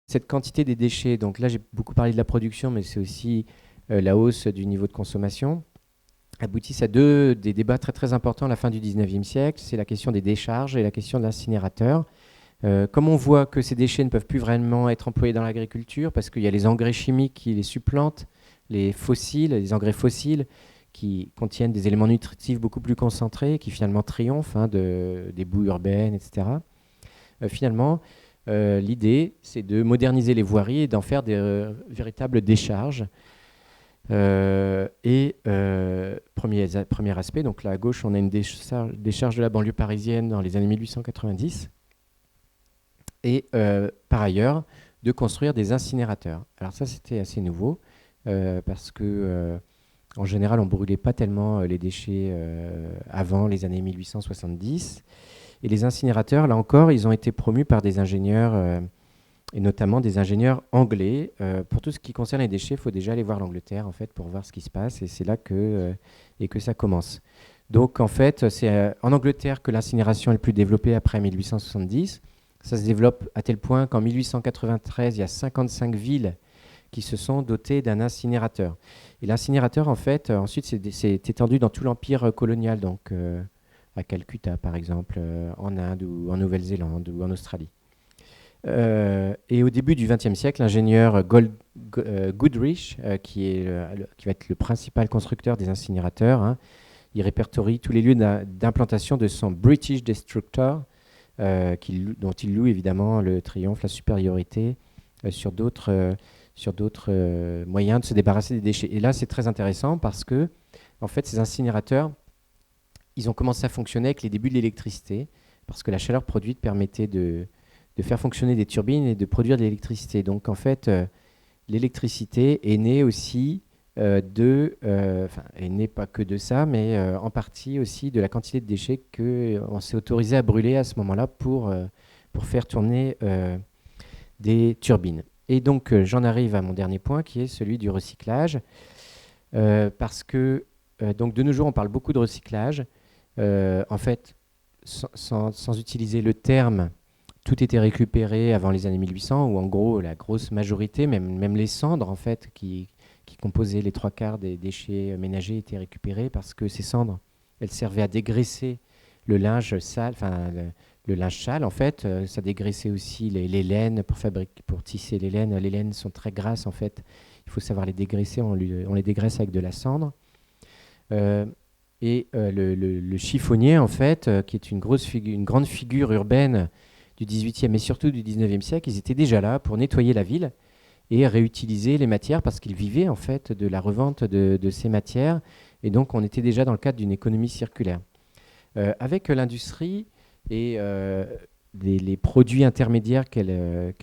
cette quantité des déchets, donc là j'ai beaucoup parlé de la production, mais c'est aussi la hausse du niveau de consommation, aboutissent à des débats très très importants à la fin du 19e siècle. C'est la question des décharges et la question de l'incinérateur. Comme on voit que ces déchets ne peuvent plus vraiment être employés dans l'agriculture parce qu'il y a les engrais chimiques qui les supplantent, les fossiles, les engrais fossiles qui contiennent des éléments nutritifs beaucoup plus concentrés, qui finalement triomphent des boues urbaines, etc. Finalement, l'idée, c'est de moderniser les voiries et d'en faire des véritables décharges. Premier aspect, donc là à gauche, on a une décharge de la banlieue parisienne dans les années 1890. Et par ailleurs, de construire des incinérateurs. Alors ça, c'était assez nouveau, parce que en général, on ne brûlait pas tellement les déchets avant les années 1870. Et les incinérateurs, là encore, ils ont été promus par des ingénieurs, et notamment des ingénieurs anglais. Pour tout ce qui concerne les déchets, il faut déjà aller voir l'Angleterre, en fait, pour voir ce qui se passe. Et c'est là que ça commence. Donc, en fait, c'est en Angleterre que l'incinération est le plus développée après 1870. Ça se développe à tel point qu'en 1893, il y a 55 villes qui se sont dotées d'un incinérateur. Et l'incinérateur, en fait, ensuite, c'est étendu dans tout l'empire colonial, donc à Calcutta, par exemple, en Inde ou en Nouvelle-Zélande ou en Australie. Et au début du XXe siècle, l'ingénieur Goodrich, qui va être le principal constructeur des incinérateurs, hein, il répertorie tous les lieux d'implantation de son British Destructor, dont il loue évidemment le triomphe, la supériorité sur d'autres moyens de se débarrasser des déchets. Et là, c'est très intéressant parce que, en fait, ces incinérateurs, ils ont commencé à fonctionner avec les débuts de l'électricité, parce que la chaleur produite permettait de faire fonctionner des turbines et de produire de l'électricité. Donc, en fait, l'électricité est née aussi elle n'est pas que de ça, mais en partie aussi de la quantité de déchets qu'on s'est autorisé à brûler à ce moment-là pour faire tourner des turbines. Et donc j'en arrive à mon dernier point qui est celui du recyclage, parce que donc de nos jours on parle beaucoup de recyclage. En fait, sans utiliser le terme, tout était récupéré avant les années 1800, où en gros la grosse majorité, même les cendres en fait, qui composaient les 3/4 des déchets ménagers étaient récupérées parce que ces cendres, elles servaient à dégraisser le linge sale, le linge sale en fait. Ça dégraissait aussi les laines pour tisser les laines. Les laines sont très grasses en fait. Il faut savoir les dégraisser. On les dégraisse avec de la cendre. Le chiffonnier en fait, qui est une grande figure urbaine du XVIIIe et surtout du XIXe siècle, ils étaient déjà là pour nettoyer la ville et réutiliser les matières parce qu'ils vivaient en fait de la revente de ces matières. Et donc on était déjà dans le cadre d'une économie circulaire. Avec l'industrie et les produits intermédiaires qu'elle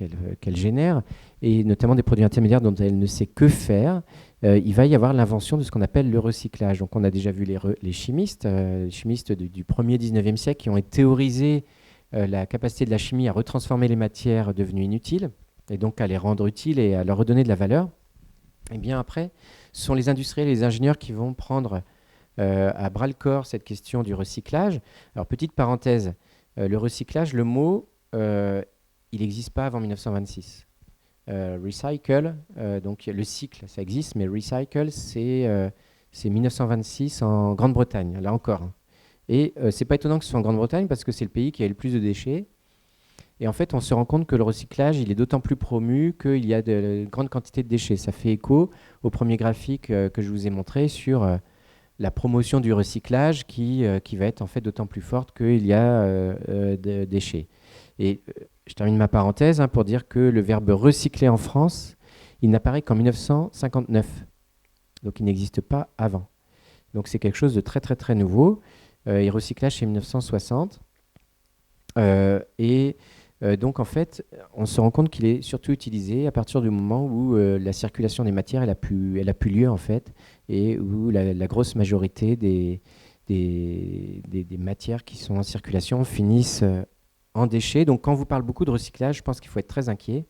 génère, et notamment des produits intermédiaires dont elle ne sait que faire, il va y avoir l'invention de ce qu'on appelle le recyclage. Donc on a déjà vu les chimistes du 1er 19e siècle qui ont théorisé la capacité de la chimie à retransformer les matières devenues inutiles, et donc à les rendre utiles et à leur redonner de la valeur. Et bien après, ce sont les industriels et les ingénieurs qui vont prendre à bras-le-corps cette question du recyclage. Alors petite parenthèse, le recyclage, le mot, il n'existe pas avant 1926. Recycle, donc le cycle, ça existe, mais recycle, c'est 1926 en Grande-Bretagne, là encore. Et c'est pas étonnant que ce soit en Grande-Bretagne parce que c'est le pays qui a le plus de déchets. Et en fait, on se rend compte que le recyclage, il est d'autant plus promu qu'il y a de grandes quantités de déchets. Ça fait écho au premier graphique que je vous ai montré sur la promotion du recyclage qui va être en fait d'autant plus forte qu'il y a de déchets. Et je termine ma parenthèse pour dire que le verbe recycler en France, il n'apparaît qu'en 1959. Donc il n'existe pas avant. Donc c'est quelque chose de très très très nouveau. Et recyclage, c'est 1960. Donc en fait, on se rend compte qu'il est surtout utilisé à partir du moment où la circulation des matières elle a pu lieu en fait, et où la grosse majorité des matières qui sont en circulation finissent en déchets. Donc quand on vous parle beaucoup de recyclage, je pense qu'il faut être très inquiet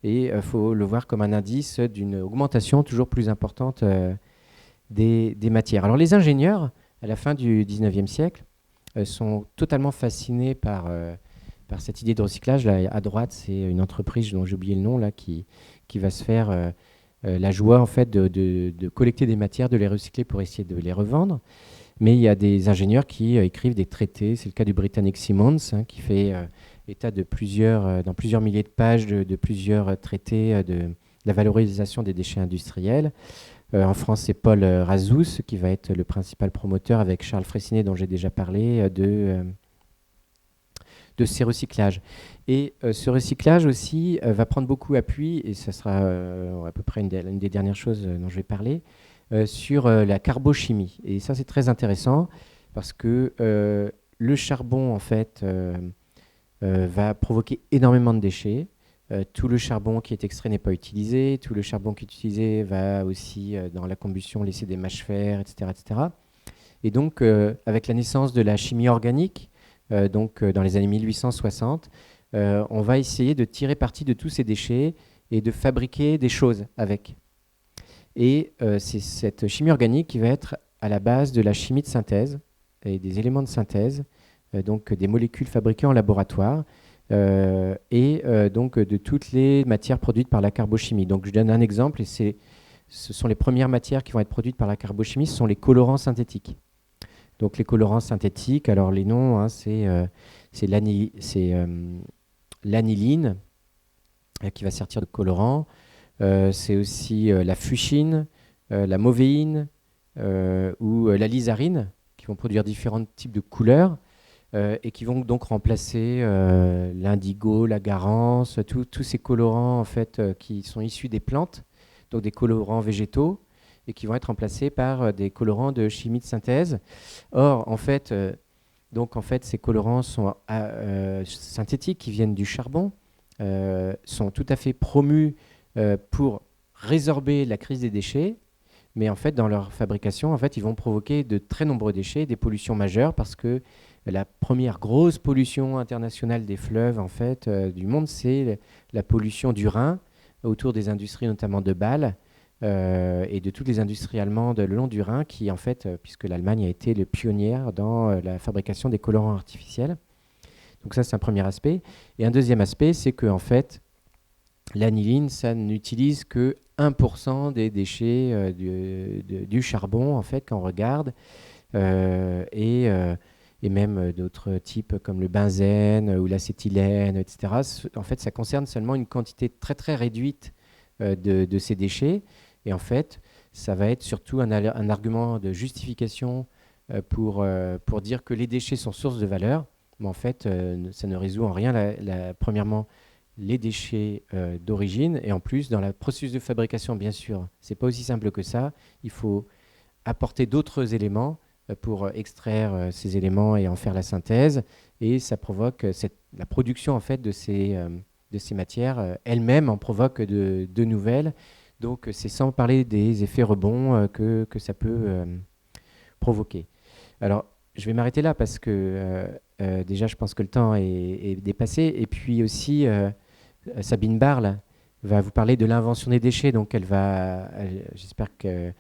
et il faut le voir comme un indice d'une augmentation toujours plus importante des matières. Alors les ingénieurs, à la fin du 19e siècle, sont totalement fascinés par par cette idée de recyclage. Là, à droite, c'est une entreprise dont j'ai oublié le nom, là, qui va se faire la joie en fait, de collecter des matières, de les recycler pour essayer de les revendre. Mais il y a des ingénieurs qui écrivent des traités. C'est le cas du Britannique Simmons, hein, qui fait état de dans plusieurs milliers de pages de plusieurs traités de la valorisation des déchets industriels. En France, c'est Paul Razous qui va être le principal promoteur avec Charles Fraissinet, dont j'ai déjà parlé, de ces recyclages. Et ce recyclage aussi va prendre beaucoup appui, et ça sera à peu près une des dernières choses dont je vais parler, sur la carbochimie. Et ça, c'est très intéressant parce que le charbon, en fait, va provoquer énormément de déchets. Tout le charbon qui est extrait n'est pas utilisé. Tout le charbon qui est utilisé va aussi, dans la combustion, laisser des mâches fer, etc., etc. Et donc, avec la naissance de la chimie organique, dans les années 1860, on va essayer de tirer parti de tous ces déchets et de fabriquer des choses avec. Et c'est cette chimie organique qui va être à la base de la chimie de synthèse et des éléments de synthèse, donc des molécules fabriquées en laboratoire, et donc de toutes les matières produites par la carbochimie. Donc je donne un exemple, et ce sont les premières matières qui vont être produites par la carbochimie, ce sont les colorants synthétiques. Donc les colorants synthétiques, alors les noms, hein, c'est l'aniline, qui va servir de colorant. C'est aussi la fuchsine, la mauvéine ou la lysarine, qui vont produire différents types de couleurs et qui vont donc remplacer l'indigo, la garance, tous ces colorants en fait, qui sont issus des plantes, donc des colorants végétaux, et qui vont être remplacés par des colorants de chimie de synthèse. Or, en fait, ces colorants sont synthétiques, qui viennent du charbon, sont tout à fait promus pour résorber la crise des déchets, mais en fait, dans leur fabrication, en fait, ils vont provoquer de très nombreux déchets, des pollutions majeures, parce que la première grosse pollution internationale des fleuves, en fait, du monde, c'est la pollution du Rhin, autour des industries notamment de Bâle, et de toutes les industries allemandes le long du Rhin, qui, en fait, puisque l'Allemagne a été le pionnière dans la fabrication des colorants artificiels. Donc ça, c'est un premier aspect. Et un deuxième aspect, c'est que, en fait, l'aniline, ça n'utilise que 1% des déchets du charbon, en fait, quand on regarde, et même d'autres types comme le benzène ou l'acétylène, etc. En fait, ça concerne seulement une quantité très très réduite de ces déchets. Et en fait, ça va être surtout un argument de justification pour dire que les déchets sont source de valeur. Mais en fait, ça ne résout en rien, premièrement, les déchets d'origine. Et en plus, dans le processus de fabrication, bien sûr, ce n'est pas aussi simple que ça. Il faut apporter d'autres éléments pour extraire ces éléments et en faire la synthèse. Et ça provoque la production en fait, de ces matières elles-mêmes en provoque de nouvelles. Donc c'est sans parler des effets rebonds que ça peut provoquer. Alors je vais m'arrêter là parce que déjà je pense que le temps est dépassé. Et puis aussi Sabine Barle va vous parler de l'invention des déchets. Donc j'espère qu'elle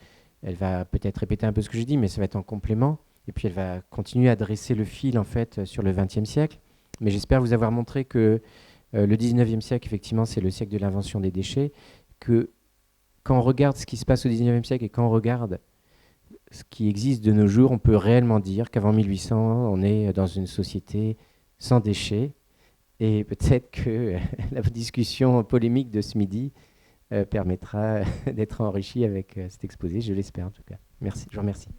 va peut-être répéter un peu ce que j'ai dit, mais ça va être en complément. Et puis elle va continuer à dresser le fil en fait sur le XXe siècle. Mais j'espère vous avoir montré que le XIXe siècle, effectivement, c'est le siècle de l'invention des déchets, que quand on regarde ce qui se passe au XIXe siècle et quand on regarde ce qui existe de nos jours, on peut réellement dire qu'avant 1800, on est dans une société sans déchets. Et peut-être que la discussion polémique de ce midi permettra d'être enrichie avec cet exposé, je l'espère en tout cas. Merci, je vous remercie.